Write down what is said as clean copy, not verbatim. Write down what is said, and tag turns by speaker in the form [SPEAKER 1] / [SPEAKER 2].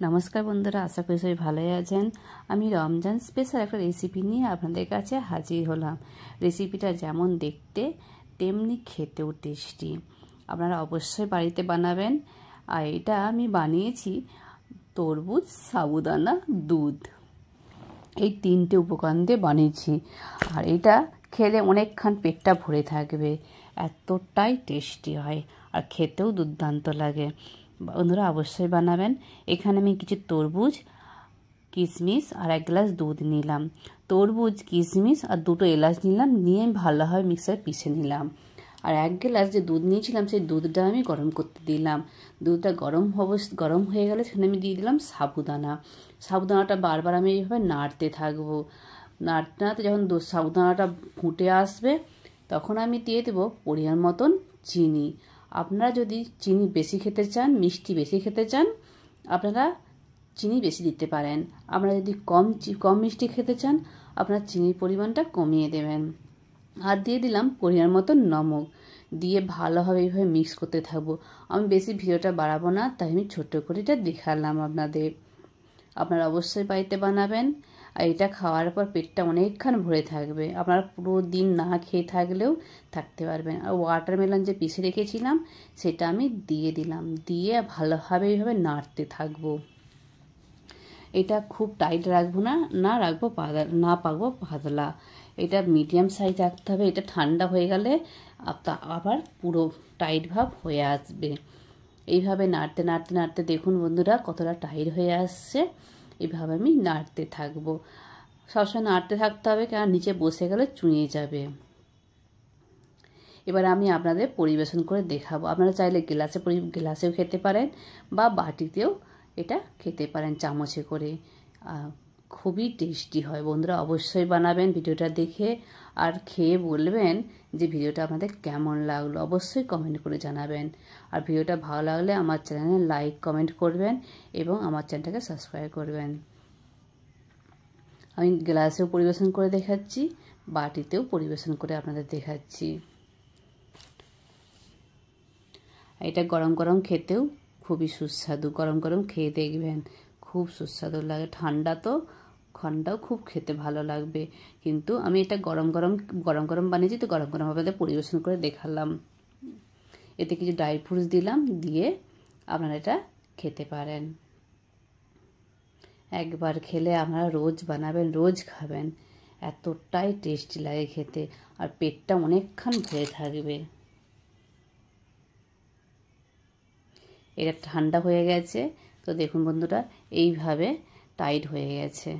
[SPEAKER 1] নমস্কার বন্ধুরা, আশা করি সবাই ভালোই আছেন। আমি রমজান স্পেশাল একটা রেসিপি নিয়ে আপনাদের কাছে হাজির হলাম। রেসিপিটা যেমন দেখতে তেমনি খেতেও টেস্টি। আপনারা অবশ্যই বাড়িতে বানাবেন। আর এটা আমি বানিয়েছি তরমুজ, সাবুদানা, দুধ, এই তিনটে উপকরণ দিয়ে বানিয়েছি। আর এটা খেলে অনেকক্ষণ পেটটা ভরে থাকবে, এতটাই টেস্টি হয় আর খেতেও দুর্দান্ত লাগে। বন্ধুরা অবশ্যই বানাবেন। এখানে আমি কিছু তরমুজ, কিশমিশ আর 1 গ্লাস দুধ নিলাম। তরমুজ, কিশমিশ আর 2টো এলাচ নিলাম, নিয়ে ভালোভাবে মিক্সারে পিষে নিলাম। আর 1 গ্লাস যে দুধ নিয়েছিলাম সেই দুধটা আমি গরম করতে দিলাম। দুধটা গরম হয়ে গেলে সেখানে আমি দিয়ে দিলাম সাবুদানা। সাবুদানাটা বারবার আমি এইভাবে নাড়তে থাকবো। নাড়তে নাড়তে যখন সাবুদানাটা ফুটে আসবে তখন আমি দিয়ে দেবো পরিমাণ মতন চিনি। আপনারা যদি চিনি বেশি খেতে চান, মিষ্টি বেশি খেতে চান, আপনারা চিনি বেশি দিতে পারেন। আপনারা যদি কম মিষ্টি খেতে চান, আপনারা চিনির পরিমাণটা কমিয়ে দেবেন। আর দিয়ে দিলাম পরিমাণ মতন নমক। দিয়ে ভালোভাবে এইভাবে মিক্স করতে থাকবো। আমি বেশি ভিডিওটা বাড়াবো না, তাই আমি ছোট্ট করে এটা দেখালাম আপনাদের। আপনারা অবশ্যই বাড়িতে বানাবেন। আর এটা খাওয়ার পর পেটটা অনেকক্ষণ ভরে থাকবে। আপনারা পুরো দিন না খেয়ে থাকলেও থাকতে পারবেন। আর ওয়াটারমেলন যে পিষে রেখেছিলাম সেটা আমি দিয়ে দিলাম, দিয়ে ভালোভাবে এইভাবে নাড়তে থাকবো। এটা খুব টাইট রাখবো না রাখবো পাতলা। এটা মিডিয়াম সাইজ রাখতে হবে। এটা ঠান্ডা হয়ে গেলে আবার পুরো টাইট ভাব হয়ে আসবে। এইভাবে নাড়তে নাড়তে নাড়তে দেখুন বন্ধুরা কতটা টাইট হয়ে আসছে। এইভাবে আমি নাড়তে থাকবো। সবসময় নাড়তে থাকতে হবে, কারণ নিচে বসে গেলে চুঁয়ে যাবে। এবার আমি আপনাদের পরিবেশন করে দেখাবো। আপনারা চাইলে গ্লাসেও খেতে পারেন বা বাটিতেও এটা খেতে পারেন, চামচে করে। খুবই টেস্টি হয়। বন্ধুরা অবশ্যই বানাবেন ভিডিওটা দেখে, আর খেয়ে বলবেন যে ভিডিওটা আপনাদের কেমন লাগলো। অবশ্যই কমেন্ট করে জানাবেন। আর ভিডিওটা ভালো লাগলে আমার চ্যানেলে লাইক কমেন্ট করবেন এবং আমার চ্যানেলটাকে সাবস্ক্রাইব করবেন। আমি গ্লাসেও পরিবেশন করে দেখাচ্ছি, বাটিতেও পরিবেশন করে আপনাদের দেখাচ্ছি। এটা গরম গরম খেতেও খুবই সুস্বাদু। গরম গরম খেয়ে দেখবেন, খুব সুস্বাদু লাগে। ঠান্ডাও খুব খেতে ভালো লাগবে। কিন্তু আমি এটা গরম গরম বানিয়েছি, তো গরম গরম আপনাদের পরিবেশন করে দেখালাম। এতে কিছু ড্রাই ফ্রুটস দিলাম, দিয়ে আপনারা এটা খেতে পারেন। একবার খেলে আপনারা রোজ বানাবেন, রোজ খাবেন, এতটাই টেস্টি লাগে খেতে। আর পেটটা অনেকক্ষণ ভরে থাকবে। এটা ঠান্ডা হয়ে গেছে, তো দেখুন বন্ধুরা এইভাবে টাইট হয়ে গেছে।